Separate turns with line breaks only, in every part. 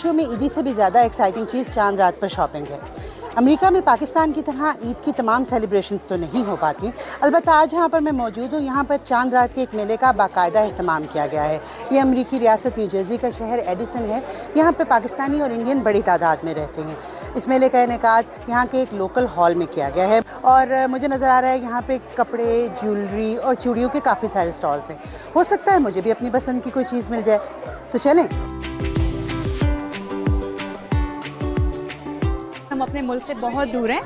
खुशियों में ईदी से भी ज़्यादा एक्साइटिंग चीज़ चांद रात पर शॉपिंग है। अमेरिका में पाकिस्तान की तरह ईद की तमाम सेलिब्रेशंस तो नहीं हो पाती, अलबत्ता आज जहाँ पर मैं मौजूद हूँ यहाँ पर चांद रात के एक मेले का बाकायदा अहतमाम किया गया है। ये अमेरिकी रियासत न्यू जर्सी का शहर एडिसन है। यहाँ पर पाकिस्तानी और इंडियन बड़ी तादाद में रहते हैं। इस मेले का इनेकाद यहाँ के एक लोकल हॉल में किया गया है और मुझे नज़र आ रहा है यहाँ पे कपड़े, ज्वेलरी और चूड़ियों के काफ़ी सारे स्टॉल्स हैं। हो सकता है मुझे भी अपनी पसंद की कोई चीज़ मिल जाए, तो चलें।
हम अपने मुल्क से बहुत दूर हैं,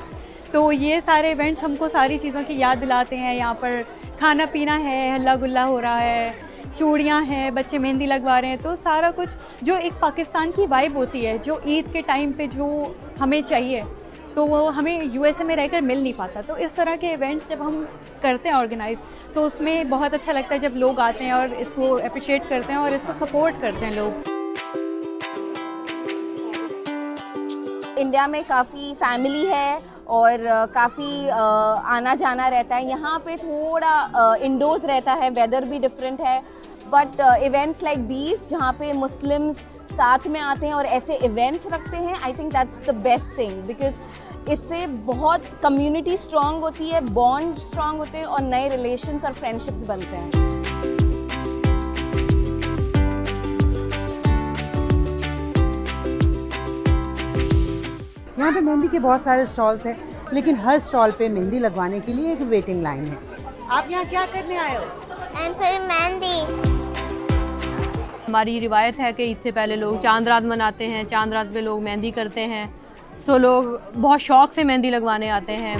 तो ये सारे इवेंट्स हमको सारी चीज़ों की याद दिलाते हैं। यहाँ पर खाना पीना है, हल्ला गुल्ला हो रहा है, चूड़ियाँ हैं, बच्चे मेहंदी लगवा रहे हैं, तो सारा कुछ जो एक पाकिस्तान की वाइब होती है, जो ईद के टाइम पे जो हमें चाहिए, तो वो हमें यूएसए में रहकर मिल नहीं पाता। तो इस तरह के इवेंट्स जब हम करते हैं ऑर्गेनाइज, तो उसमें बहुत अच्छा लगता है जब लोग आते हैं और इसको अप्रिशिएट करते हैं और इसको सपोर्ट करते हैं लोग।
इंडिया में काफ़ी फैमिली है और काफ़ी आना जाना रहता है। यहाँ पे थोड़ा इंडोर्स रहता है, वेदर भी डिफरेंट है, बट इवेंट्स लाइक दीज जहाँ पे मुस्लिम्स साथ में आते हैं और ऐसे इवेंट्स रखते हैं, I think that's the best thing, because इससे बहुत कम्युनिटी स्ट्रॉन्ग होती है, बॉन्ड स्ट्रॉन्ग होते हैं और नए रिलेशंस और फ्रेंडशिप्स बनते हैं।
यहाँ पे मेहंदी के बहुत सारे स्टॉल्स हैं, लेकिन हर स्टॉल पे मेहंदी लगवाने के लिए एक वेटिंग लाइन है। आप यहाँ क्या करने आए हो?
मेहंदी।
हमारी रिवायत है कि ईद से पहले लोग चांद रात मनाते हैं, चांद रात पे लोग मेहंदी करते हैं, सो लोग बहुत शौक से मेहंदी लगवाने आते हैं।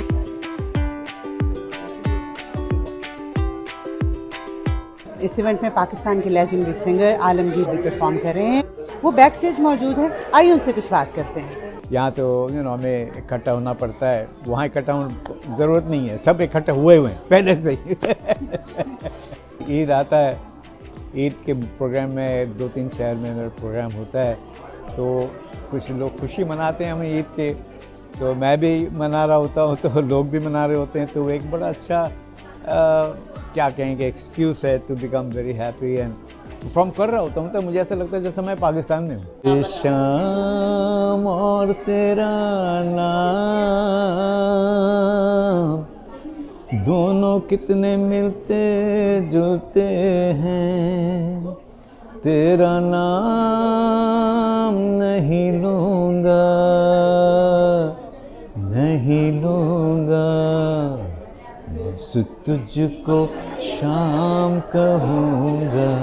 इस इवेंट में पाकिस्तान के लेजेंडरी सिंगर आलमगीर भी परफॉर्म कर रहे हैं। वो बैक स्टेज मौजूद है, आइए उनसे कुछ बात करते हैं।
यहाँ तो हमें इकट्ठा होना पड़ता है, वहाँ इकट्ठा होने ज़रूरत नहीं है, सब इकट्ठे हुए हैं पहले से ही। ईद आता है, ईद के प्रोग्राम में 2-3 शहर में मेरा प्रोग्राम होता है, तो कुछ लोग खुशी मनाते हैं हमें ईद के, तो मैं भी मना रहा होता हूँ, तो लोग भी मना रहे होते हैं, तो एक बड़ा अच्छा क्या कहेंगे एक्सक्यूज़ है to become very happy and perform कर रहा होता हूँ। तो मुझे ऐसा लगता है जैसे मैं पाकिस्तान में हूँ। शाम और तेरा नाम दोनों कितने मिलते जुलते हैं, तेरा नाम नहीं लूँगा, नहीं लूँगा, बस तुझको शाम कहूँगा।